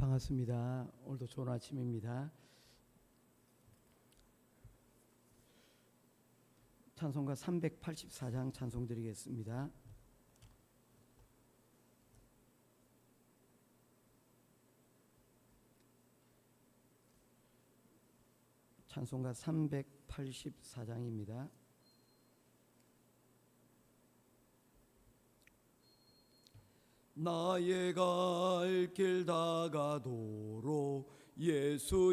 반갑습니다. 오늘도 좋은 아침입니다. 찬송가 384장 찬송 드리겠습니다. 찬송가 384장입니다. 나의 갈 길 다가도록 예수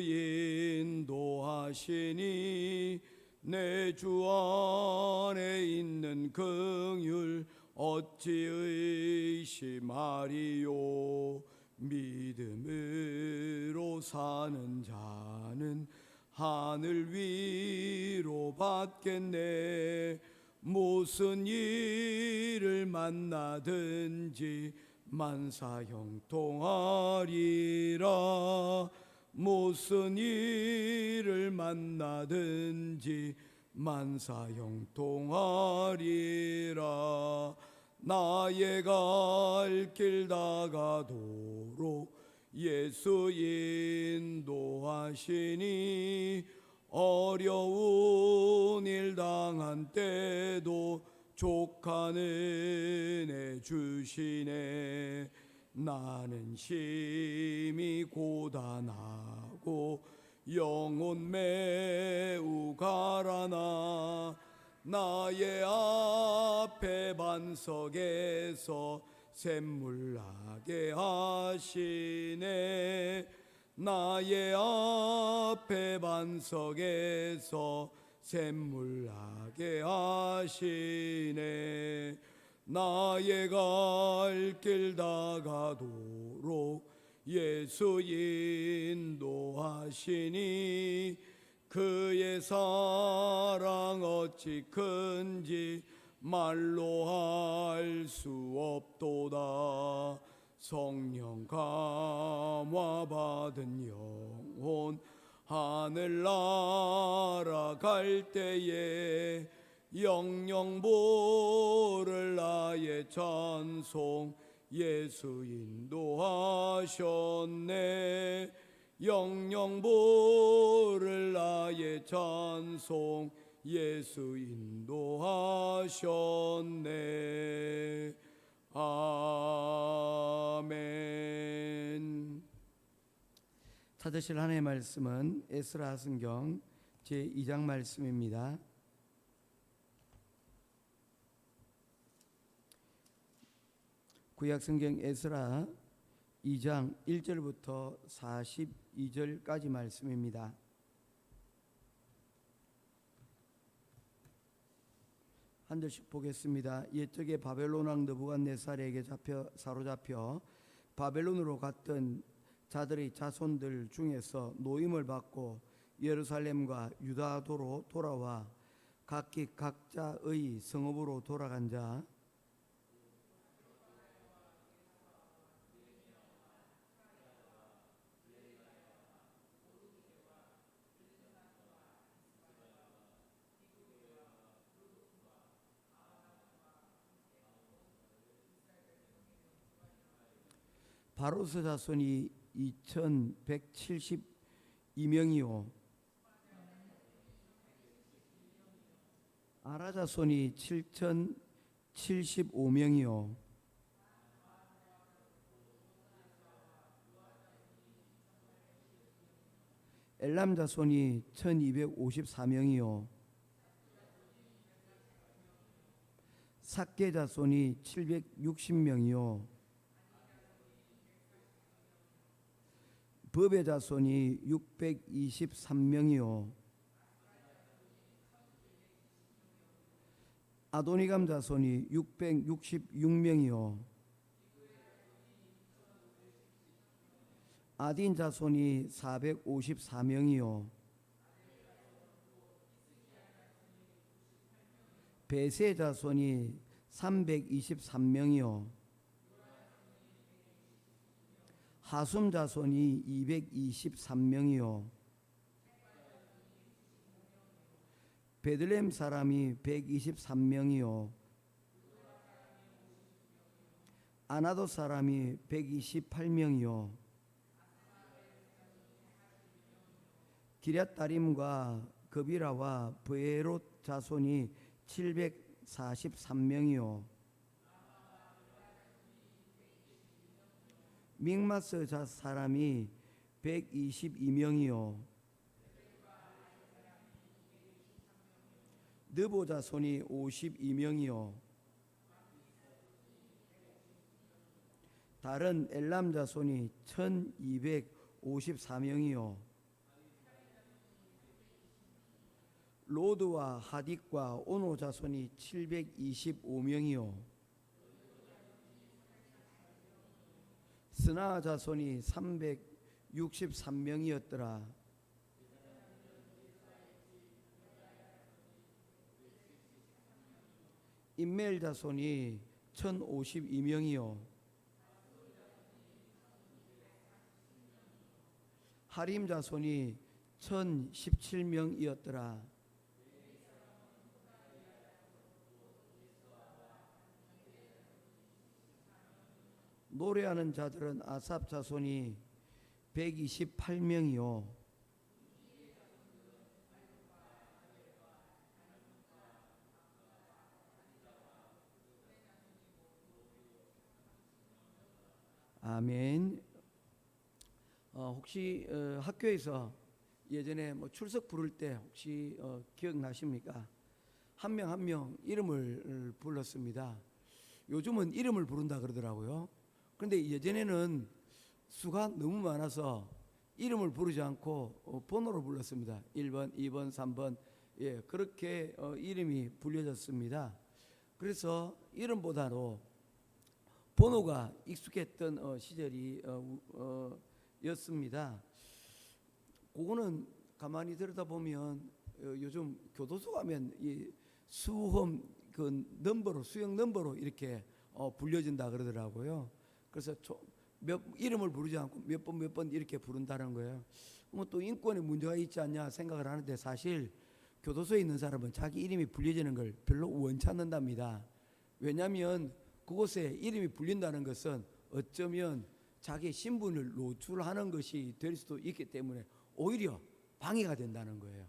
인도하시니 내 주 안에 있는 긍휼 어찌 의심하리요. 믿음으로 사는 자는 하늘 위로 받겠네. 무슨 일을 만나든지 만사 형통하리라. 무슨 일을 만나든지 만사 형통하리라. 나의 갈 길 다가도록 예수 인도하시니 어려운 일 당한 때도 족한 은혜 주시네. 나는 심히 고단하고 영혼 매우 가라나 나의 앞에 반석에서 샘물 나게 하시네. 나의 앞에 반석에서 샘물 나게 하시네. 나의 갈 길 다가도록 예수 인도하시니 그의 사랑 어찌 큰지 말로 할 수 없도다. 성령 감화 받은 영혼 하늘 날아갈 때에 영영 보를 나의 찬송 예수 인도하셨네. 영영 보를 나의 찬송 예수 인도하셨네. 아멘. 찾으실 하나님의 말씀은 에스라 성경 제2장 말씀입니다. 구약 성경 에스라 2장 1절부터 42절까지 말씀입니다. 한 절씩 보겠습니다. 옛적에 바벨론 왕 느부갓네살에게 사로잡혀 바벨론으로 갔던 자들의 자손들 중에서 노임을 받고 예루살렘과 유다도로 돌아와 각기 각자의 성읍으로 돌아간 자 바로스 자손이 2172명이요 아라 자손이 7075명이요 엘람 자손이 1254명이요 삭게 자손이 760명이요 법의 자손이 623명이요 아도니감 자손이 666명이요 아딘 자손이 454명이요 베세 자손이 323명이요 하숨 자손이 223명이요 베들레헴 사람이 123명이요 아나도 사람이 128명이요 기럇다림과 거비라와 브에롯 자손이 743명이요 믹마스 자 사람이 122명이요 느보 자손이 52명이요 다른 엘람 자손이 1254명이요 로드와 하딕과 오노 자손이 725명이요 스나 자손이 363명이었더라. 임멜 자손이 1052명이요 하림 자손이 1017명이었더라. 노래하는 자들은 아삽 자손이 128명이요 아멘. 혹시 학교에서 예전에 뭐 출석 부를 때 혹시 기억나십니까? 한 명 한 명 이름을 불렀습니다. 요즘은 이름을 부른다 그러더라고요. 그런데 예전에는 수가 너무 많아서 이름을 부르지 않고 번호로 불렀습니다. 1번, 2번, 3번 예, 그렇게 이름이 불려졌습니다. 그래서 이름보다도 번호가 익숙했던 시절이 였습니다. 그거는 가만히 들여다보면 요즘 교도소 가면 이 수험 그 넘버로 수형 넘버로 이렇게 불려진다 그러더라고요. 그래서 이름을 부르지 않고 몇 번 이렇게 부른다는 거예요. 뭐 또 인권에 문제가 있지 않냐 생각을 하는데 사실 교도소에 있는 사람은 자기 이름이 불려지는 걸 별로 원치 않는답니다. 왜냐하면 그곳에 이름이 불린다는 것은 어쩌면 자기 신분을 노출하는 것이 될 수도 있기 때문에 오히려 방해가 된다는 거예요.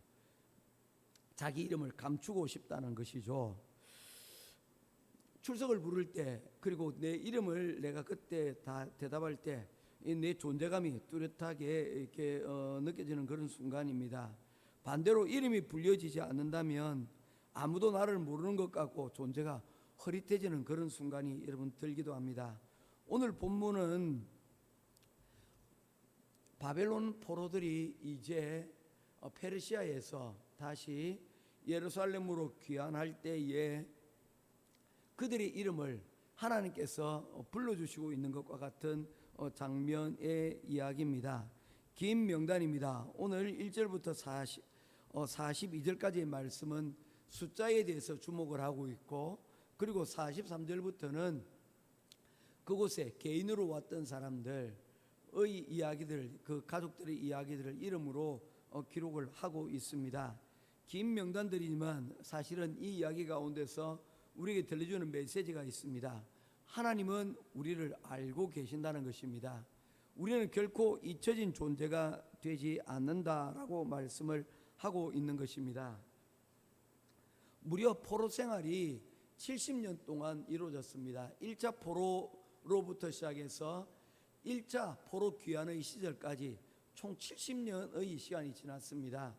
자기 이름을 감추고 싶다는 것이죠. 출석을 부를 때 그리고 내 이름을 내가 그때 다 대답할 때 내 존재감이 뚜렷하게 이렇게 느껴지는 그런 순간입니다. 반대로 이름이 불려지지 않는다면 아무도 나를 모르는 것 같고 존재가 흐릿해지는 그런 순간이 여러분 들기도 합니다. 오늘 본문은 바벨론 포로들이 이제 페르시아에서 다시 예루살렘으로 귀환할 때에 그들의 이름을 하나님께서 불러주시고 있는 것과 같은 장면의 이야기입니다. 긴 명단입니다. 오늘 1절부터 42절까지의 말씀은 숫자에 대해서 주목을 하고 있고 그리고 43절부터는 그곳에 개인으로 왔던 사람들의 이야기들, 그 가족들의 이야기들을 이름으로 기록을 하고 있습니다. 긴 명단들이지만 사실은 이 이야기 가운데서 우리에게 들려주는 메시지가 있습니다. 하나님은 우리를 알고 계신다는 것입니다. 우리는 결코 잊혀진 존재가 되지 않는다라고 말씀을 하고 있는 것입니다. 무려 포로 생활이 70년 동안 이루어졌습니다. 1차 포로로부터 시작해서 1차 포로 귀환의 시절까지 총 70년의 시간이 지났습니다.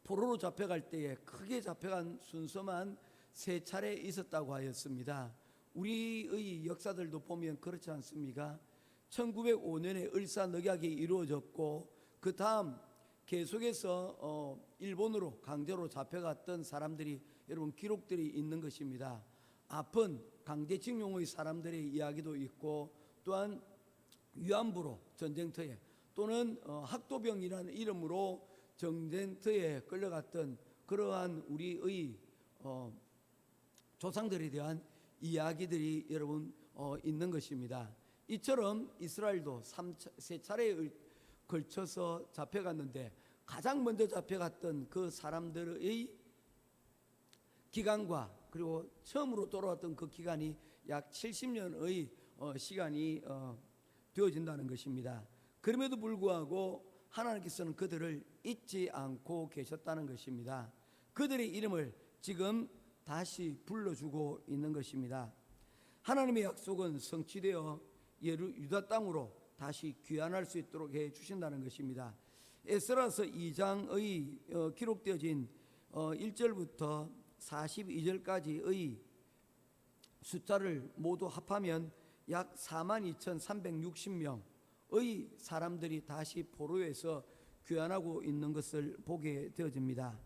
포로로 잡혀갈 때에 크게 잡혀간 순서만 3차례 있었다고 하였습니다. 우리의 역사들도 보면 그렇지 않습니까? 1905년에 을사늑약이 이루어졌고 그 다음 계속해서 일본으로 강제로 잡혀갔던 사람들이 여러분 기록들이 있는 것입니다. 아픈 강제징용의 사람들의 이야기도 있고 또한 위안부로 전쟁터에 또는 학도병이라는 이름으로 전쟁터에 끌려갔던 그러한 우리의 조상들에 대한 이야기들이 여러분 있는 것입니다. 이처럼 이스라엘도 3차례에 걸쳐서 잡혀갔는데 가장 먼저 잡혀갔던 그 사람들의 기간과 그리고 처음으로 돌아왔던 그 기간이 약 70년의 시간이 되어진다는 것입니다. 그럼에도 불구하고 하나님께서는 그들을 잊지 않고 계셨다는 것입니다. 그들의 이름을 지금 다시 불러주고 있는 것입니다. 하나님의 약속은 성취되어 유다 땅으로 다시 귀환할 수 있도록 해 주신다는 것입니다. 에스라서 2장의 기록되어진 1절부터 42절까지의 숫자를 모두 합하면 약 42,360명의 사람들이 다시 포로에서 귀환하고 있는 것을 보게 되어집니다.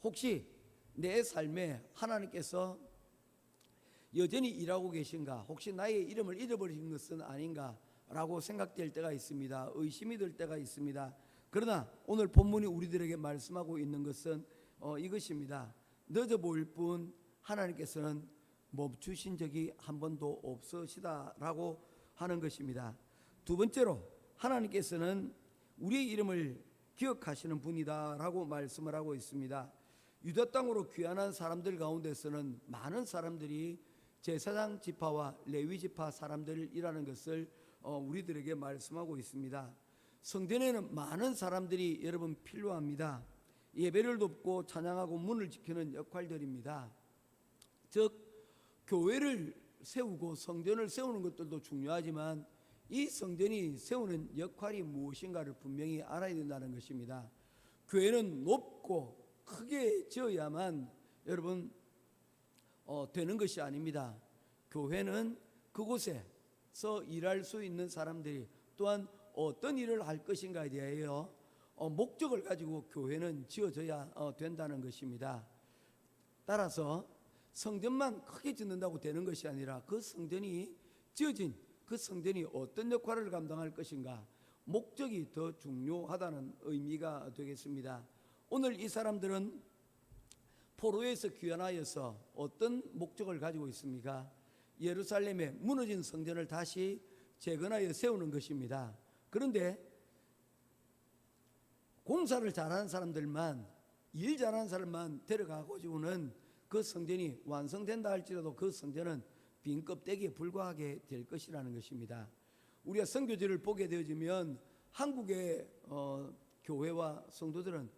혹시 내 삶에 하나님께서 여전히 일하고 계신가, 혹시 나의 이름을 잊어버린 것은 아닌가 라고 생각될 때가 있습니다. 의심이 들 때가 있습니다. 그러나 오늘 본문이 우리들에게 말씀하고 있는 것은 이것입니다. 늦어 보일 뿐 하나님께서는 멈추신 적이 한 번도 없으시다라고 하는 것입니다. 두 번째로 하나님께서는 우리의 이름을 기억하시는 분이다라고 말씀을 하고 있습니다. 유다 땅으로 귀환한 사람들 가운데서는 많은 사람들이 제사장 지파와 레위 지파 사람들이라는 것을 우리들에게 말씀하고 있습니다. 성전에는 많은 사람들이 여러분 필요합니다. 예배를 돕고 찬양하고 문을 지키는 역할들입니다. 즉 교회를 세우고 성전을 세우는 것들도 중요하지만 이 성전이 세우는 역할이 무엇인가를 분명히 알아야 된다는 것입니다. 교회는 높고 크게 지어야만 여러분 되는 것이 아닙니다. 교회는 그곳에서 일할 수 있는 사람들이 또한 어떤 일을 할 것인가에 대하여 목적을 가지고 교회는 지어져야 된다는 것입니다. 따라서 성전만 크게 짓는다고 되는 것이 아니라 그 성전이 지어진 그 성전이 어떤 역할을 감당할 것인가, 목적이 더 중요하다는 의미가 되겠습니다. 오늘 이 사람들은 포로에서 귀환하여서 어떤 목적을 가지고 있습니까? 예루살렘의 무너진 성전을 다시 재건하여 세우는 것입니다. 그런데 공사를 잘하는 사람들만, 일 잘하는 사람만 데려가고는 그 성전이 완성된다 할지라도 그 성전은 빈 껍데기에 불과하게 될 것이라는 것입니다. 우리가 선교지를 보게 되어지면 한국의 교회와 성도들은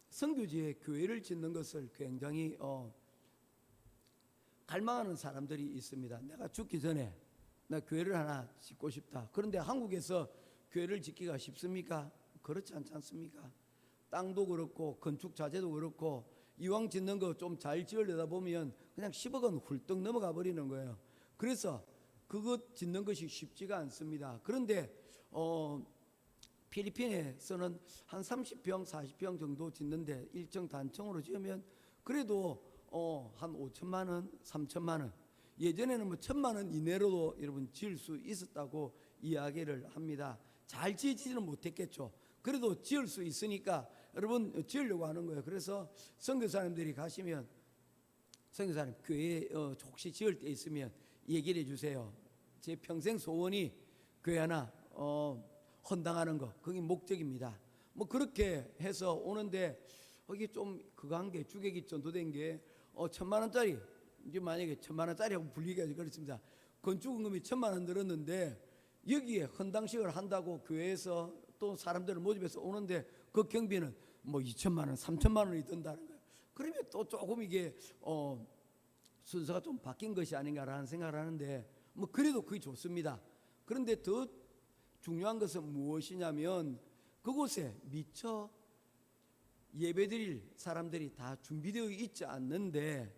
선교지에 교회를 짓는 것을 굉장히 갈망하는 사람들이 있습니다. 내가 죽기 전에 나 교회를 하나 짓고 싶다. 그런데 한국에서 교회를 짓기가 쉽습니까? 그렇지 않지 않습니까? 땅도 그렇고 건축 자재도 그렇고 이왕 짓는 거 좀 잘 지으려다 보면 그냥 10억 원 훌떡 넘어가 버리는 거예요. 그래서 그것 짓는 것이 쉽지가 않습니다. 그런데 필리핀에서는 한 30평, 40평 정도 짓는데 일정 단층으로 지으면 그래도 한 5천만 원, 3천만 원, 예전에는 뭐 1,000만 원 이내로도 여러분 지을 수 있었다고 이야기를 합니다. 잘 지지는 못했겠죠. 그래도 지을 수 있으니까 여러분 지으려고 하는 거예요. 그래서 선교사님들이 가시면 선교사님 교회 혹시 지을 때 있으면 얘기를 해주세요. 제 평생 소원이 교회 하나 헌당하는 거, 그게 목적입니다. 뭐 그렇게 해서 오는데 이게 좀 그거 한 게 주객이 전도된 게 1,000만 원짜리, 이제 만약에 1,000만 원짜리하고 불리기가 그렇습니다. 건축원금이 1,000만 원 들었는데 여기에 헌당식을 한다고 교회에서 또 사람들을 모집해서 오는데 그 경비는 뭐 2천만 원, 3천만 원이 든다는 거예요. 그러면 또 조금 이게 순서가 좀 바뀐 것이 아닌가라는 생각을 하는데 뭐 그래도 그게 좋습니다. 그런데 더 중요한 것은 무엇이냐면 그곳에 미처 예배드릴 사람들이 다 준비되어 있지 않는데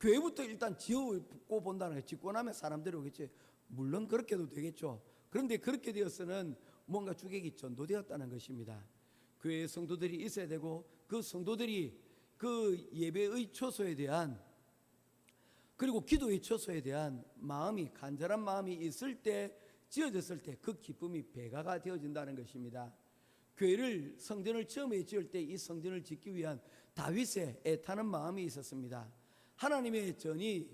교회부터 일단 지어고 본다는 거예요. 짓고 나면 사람들이 오겠지. 물론 그렇게도 되겠죠. 그런데 그렇게 되어서는 뭔가 주객이 전도되었다는 것입니다. 교회에 성도들이 있어야 되고 그 성도들이 그 예배의 처소에 대한 그리고 기도의 처소에 대한 마음이, 간절한 마음이 있을 때, 지어졌을 때 그 기쁨이 배가가 되어진다는 것입니다. 교회를, 성전을 처음에 지을 때 이 성전을 짓기 위한 다윗의 애타는 마음이 있었습니다. 하나님의 전이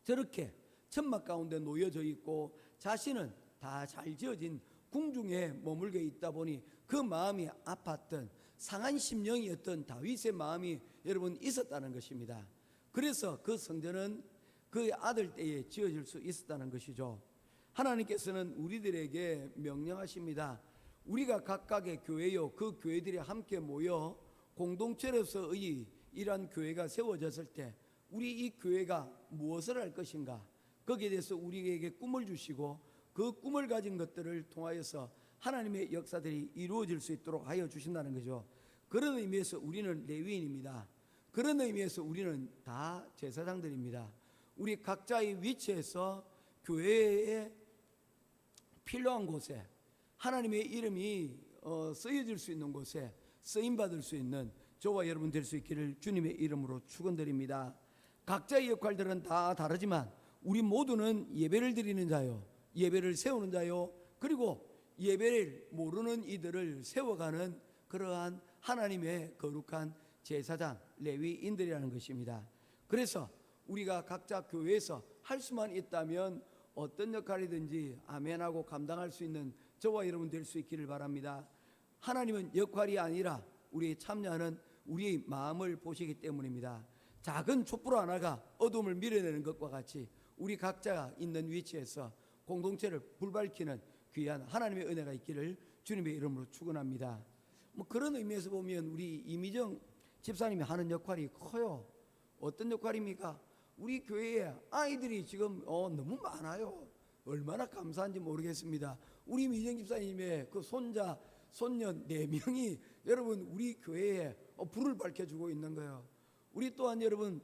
저렇게 천막 가운데 놓여져 있고 자신은 다 잘 지어진 궁중에 머물게 있다 보니 그 마음이 아팠던, 상한 심령이었던 다윗의 마음이 여러분 있었다는 것입니다. 그래서 그 성전은 그의 아들 때에 지어질 수 있었다는 것이죠. 하나님께서는 우리들에게 명령하십니다. 우리가 각각의 교회요, 그 교회들이 함께 모여 공동체로서의 이러한 교회가 세워졌을 때 우리 이 교회가 무엇을 할 것인가, 거기에 대해서 우리에게 꿈을 주시고 그 꿈을 가진 것들을 통하여서 하나님의 역사들이 이루어질 수 있도록 하여 주신다는 거죠. 그런 의미에서 우리는 레위인입니다. 그런 의미에서 우리는 다 제사장들입니다. 우리 각자의 위치에서 교회에 필요한 곳에 하나님의 이름이 쓰여질 수 있는 곳에 쓰임받을 수 있는 저와 여러분 될 수 있기를 주님의 이름으로 축원드립니다. 각자의 역할들은 다 다르지만 우리 모두는 예배를 드리는 자요, 예배를 세우는 자요, 그리고 예배를 모르는 이들을 세워가는 그러한 하나님의 거룩한 제사장 레위인들이라는 것입니다. 그래서 우리가 각자 교회에서 할 수만 있다면 어떤 역할이든지 아멘하고 감당할 수 있는 저와 여러분 될 수 있기를 바랍니다. 하나님은 역할이 아니라 우리의 참여하는 우리의 마음을 보시기 때문입니다. 작은 촛불 하나가 어둠을 밀어내는 것과 같이 우리 각자가 있는 위치에서 공동체를 불밝히는 귀한 하나님의 은혜가 있기를 주님의 이름으로 축원합니다. 그런 의미에서 보면 우리 이미정 집사님이 하는 역할이 커요. 어떤 역할입니까? 우리 교회에 아이들이 지금 너무 많아요. 얼마나 감사한지 모르겠습니다. 우리 미정 집사님의 그 손자, 손녀 4명이 여러분 우리 교회에 불을 밝혀주고 있는 거예요. 우리 또한 여러분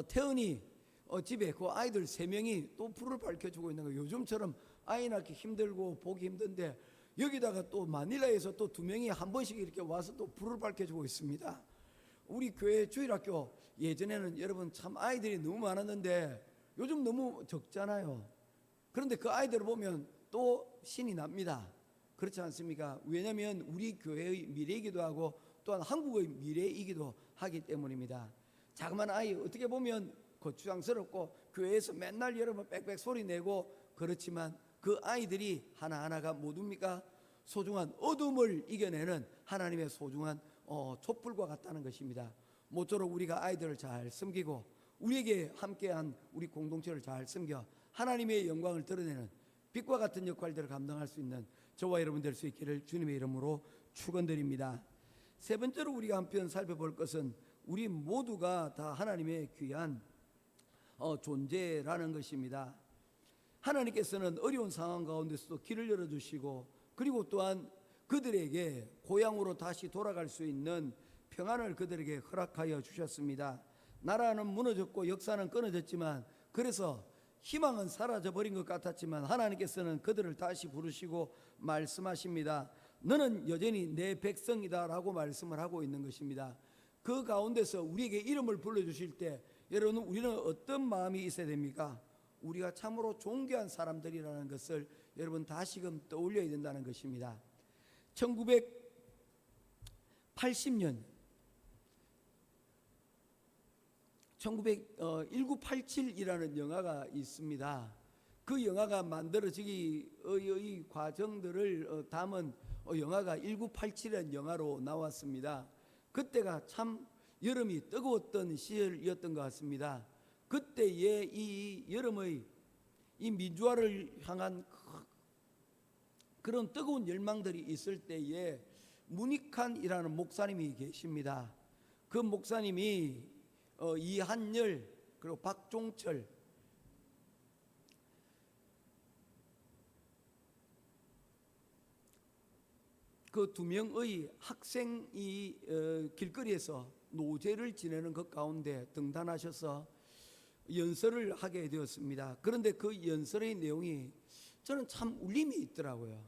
태은이 집에 그 아이들 3명이 또 불을 밝혀주고 있는 거예요. 요즘처럼 아이 낳기 힘들고 보기 힘든데 여기다가 또 마닐라에서 또 2명이 한 번씩 이렇게 와서 또 불을 밝혀주고 있습니다. 우리 교회 주일학교 예전에는 여러분 참 아이들이 너무 많았는데 요즘 너무 적잖아요. 그런데 그 아이들을 보면 또 신이 납니다. 그렇지 않습니까? 왜냐하면 우리 교회의 미래이기도 하고 또한 한국의 미래이기도 하기 때문입니다. 자그마한 아이 어떻게 보면 거추장스럽고 교회에서 맨날 여러분 빽빽 소리 내고 그렇지만 그 아이들이 하나하나가 모두입니까? 소중한 어둠을 이겨내는 하나님의 소중한 촛불과 같다는 것입니다. 모쪼록 우리가 아이들을 잘 섬기고 우리에게 함께한 우리 공동체를 잘 섬겨 하나님의 영광을 드러내는 빛과 같은 역할들을 감당할 수 있는 저와 여러분 될 수 있기를 주님의 이름으로 축원드립니다. 세 번째로 우리가 한편 살펴볼 것은 우리 모두가 다 하나님의 귀한 존재라는 것입니다. 하나님께서는 어려운 상황 가운데서도 길을 열어주시고 그리고 또한 그들에게 고향으로 다시 돌아갈 수 있는 평안을 그들에게 허락하여 주셨습니다. 나라는 무너졌고 역사는 끊어졌지만 그래서 희망은 사라져버린 것 같았지만 하나님께서는 그들을 다시 부르시고 말씀하십니다. 너는 여전히 내 백성이다 라고 말씀을 하고 있는 것입니다. 그 가운데서 우리에게 이름을 불러주실 때 여러분 우리는 어떤 마음이 있어야 됩니까? 우리가 참으로 존귀한 사람들이라는 것을 여러분 다시금 떠올려야 된다는 것입니다. 1980년 1987이라는 영화가 있습니다. 그 영화가 만들어지기의 과정들을 담은 영화가 1987이라는 영화로 나왔습니다. 그때가 참 여름이 뜨거웠던 시절이었던 것 같습니다. 그때의 이 여름의 이 민주화를 향한 그런 뜨거운 열망들이 있을 때에 문익환이라는 목사님이 계십니다. 그 목사님이 이한열 그리고 박종철 그 2명의 학생이 길거리에서 노제를 지내는 것 가운데 등단하셔서 연설을 하게 되었습니다. 그런데 그 연설의 내용이 저는 참 울림이 있더라고요.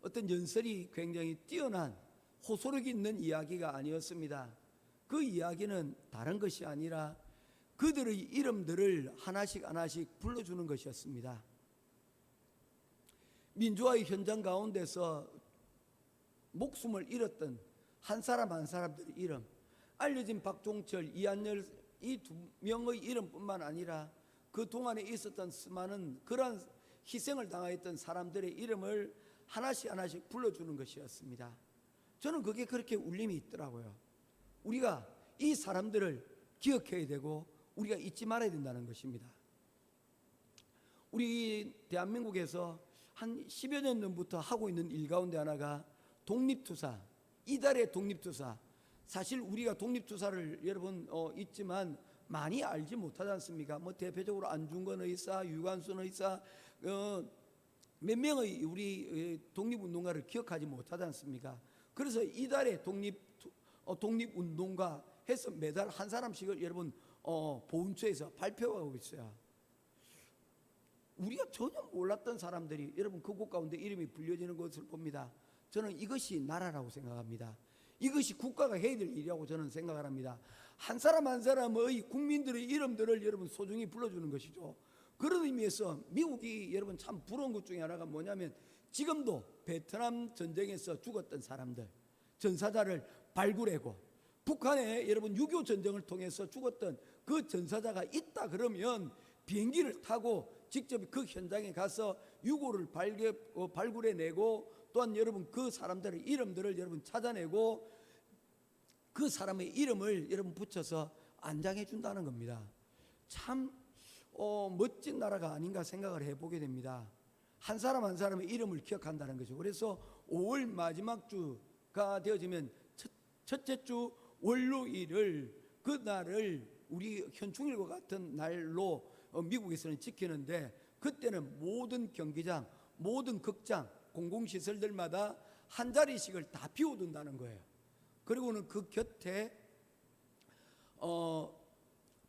어떤 연설이 굉장히 뛰어난 호소력 있는 이야기가 아니었습니다. 그 이야기는 다른 것이 아니라 그들의 이름들을 하나씩 하나씩 불러주는 것이었습니다. 민주화의 현장 가운데서 목숨을 잃었던 한 사람 한 사람들의 이름, 알려진 박종철, 이한열 이 2명의 이름뿐만 아니라 그 동안에 있었던 수많은 그러한 희생을 당하였던 사람들의 이름을 하나씩 하나씩 불러주는 것이었습니다. 저는 그게 그렇게 울림이 있더라고요. 우리가 이 사람들을 기억해야 되고 우리가 잊지 말아야 된다는 것입니다. 우리 대한민국에서 한 10여 년 전부터 하고 있는 일 가운데 하나가 독립투사, 이달의 독립투사. 사실 우리가 독립투사를 여러분 있지만 많이 알지 못하지 않습니까? 뭐 대표적으로 안중근 의사, 유관순 의사, 몇 명의 우리 독립운동가를 기억하지 못하지 않습니까? 그래서 이달의 독립운동가 해서 매달 한 사람씩을 여러분 보훈처에서 발표하고 있어요. 우리가 전혀 몰랐던 사람들이 여러분 그곳 가운데 이름이 불려지는 것을 봅니다. 저는 이것이 나라라고 생각합니다. 이것이 국가가 해야 될 일이라고 저는 생각을 합니다. 한 사람 한 사람의 국민들의 이름들을 여러분 소중히 불러주는 것이죠. 그런 의미에서 미국이 여러분 참 부러운 것 중에 하나가 뭐냐면 지금도 베트남 전쟁에서 죽었던 사람들 전사자를 발굴하고 북한에 여러분 6.25 전쟁을 통해서 죽었던 그 전사자가 있다 그러면 비행기를 타고 직접 그 현장에 가서 유골을 발굴해내고 또한 여러분 그 사람들의 이름들을 여러분 찾아내고 그 사람의 이름을 여러분 붙여서 안장해 준다는 겁니다. 참 멋진 나라가 아닌가 생각을 해보게 됩니다. 한 사람 한 사람의 이름을 기억한다는 거죠. 그래서 5월 마지막 주가 되어지면 첫째 주 월요일을 그날을 우리 현충일과 같은 날로 미국에서는 지키는데 그때는 모든 경기장, 모든 극장, 공공시설들마다 한 자리씩을 다 비워둔다는 거예요. 그리고는 그 곁에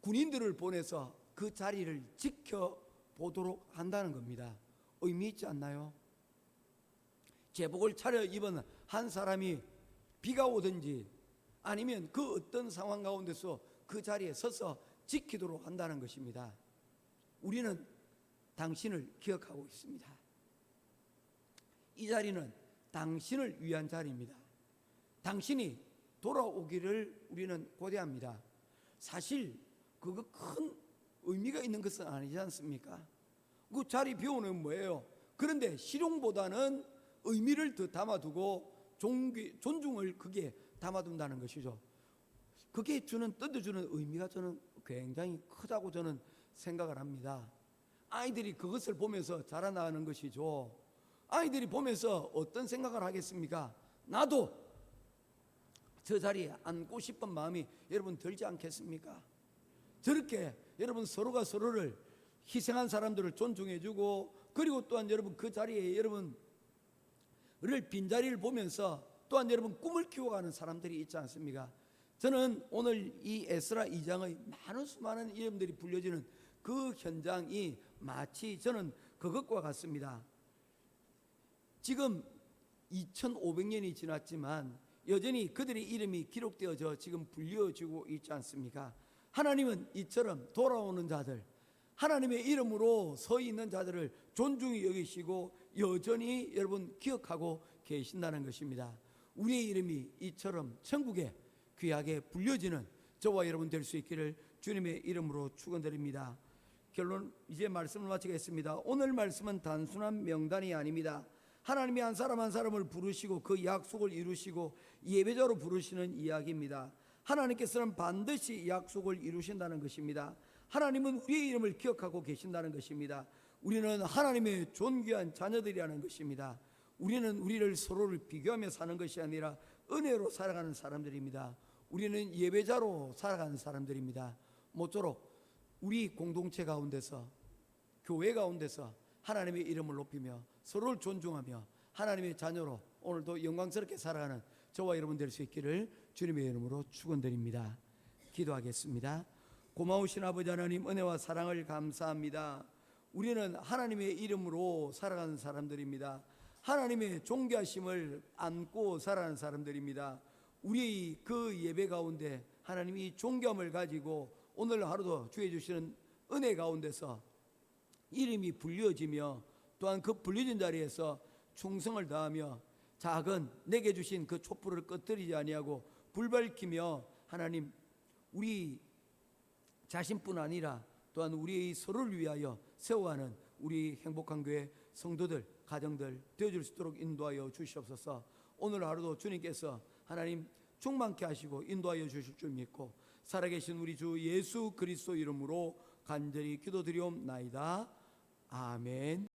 군인들을 보내서 그 자리를 지켜보도록 한다는 겁니다. 의미 있지 않나요? 제복을 차려입은 한 사람이 비가 오든지 아니면 그 어떤 상황 가운데서 그 자리에 서서 지키도록 한다는 것입니다. 우리는 당신을 기억하고 있습니다. 이 자리는 당신을 위한 자리입니다. 당신이 돌아오기를 우리는 고대합니다. 사실 그거 큰 의미가 있는 것은 아니지 않습니까? 그 자리 비우는 뭐예요? 그런데 실용보다는 의미를 더 담아두고 존중을 그게 담아둔다는 것이죠. 그게 뜯어주는 의미가 저는 굉장히 크다고 저는 생각을 합니다. 아이들이 그것을 보면서 자라나는 것이죠. 아이들이 보면서 어떤 생각을 하겠습니까? 나도 저 자리에 앉고 싶은 마음이 여러분 들지 않겠습니까? 저렇게 여러분 서로가 서로를 희생한 사람들을 존중해주고 그리고 또한 여러분 그 자리에 여러분을 빈자리를 보면서 또한 여러분 꿈을 키워가는 사람들이 있지 않습니까? 저는 오늘 이 에스라 2장의 수많은 이름들이 불려지는 그 현장이 마치 저는 그것과 같습니다. 지금 2500년이 지났지만 여전히 그들의 이름이 기록되어져 지금 불려지고 있지 않습니까? 하나님은 이처럼 돌아오는 자들, 하나님의 이름으로 서 있는 자들을 존중히 여기시고 여전히 여러분 기억하고 계신다는 것입니다. 우리의 이름이 이처럼 천국에 귀하게 불려지는 저와 여러분 될 수 있기를 주님의 이름으로 축원드립니다. 결론 이제 말씀을 마치겠습니다. 오늘 말씀은 단순한 명단이 아닙니다. 하나님이 한 사람 한 사람을 부르시고 그 약속을 이루시고 예배자로 부르시는 이야기입니다. 하나님께서는 반드시 약속을 이루신다는 것입니다. 하나님은 우리의 이름을 기억하고 계신다는 것입니다. 우리는 하나님의 존귀한 자녀들이라는 것입니다. 우리는 우리를 서로를 비교하며 사는 것이 아니라 은혜로 살아가는 사람들입니다. 우리는 예배자로 살아가는 사람들입니다. 모쪼록 우리 공동체 가운데서 교회 가운데서 하나님의 이름을 높이며 서로를 존중하며 하나님의 자녀로 오늘도 영광스럽게 살아가는 저와 여러분 될 수 있기를 주님의 이름으로 축원드립니다. 기도하겠습니다. 고마우신 아버지 하나님 은혜와 사랑을 감사합니다. 우리는 하나님의 이름으로 살아가는 사람들입니다. 하나님의 존귀하심을 안고 살아가는 사람들입니다. 우리 그 예배 가운데 하나님이 존귀함을 가지고 오늘 하루도 주해 주시는 은혜 가운데서 이름이 불려지며 또한 그 불려진 자리에서 충성을 다하며 작은 내게 주신 그 촛불을 꺼뜨리지 아니하고 불 밝히며 하나님 우리 자신뿐 아니라 또한 우리 서로를 위하여 세워가는 우리 행복한 교회 성도들 가정들 되어줄 수 있도록 인도하여 주시옵소서. 오늘 하루도 주님께서 하나님 충만케 하시고 인도하여 주실 줄 믿고 살아계신 우리 주 예수 그리스도 이름으로 간절히 기도드리옵나이다. 아멘.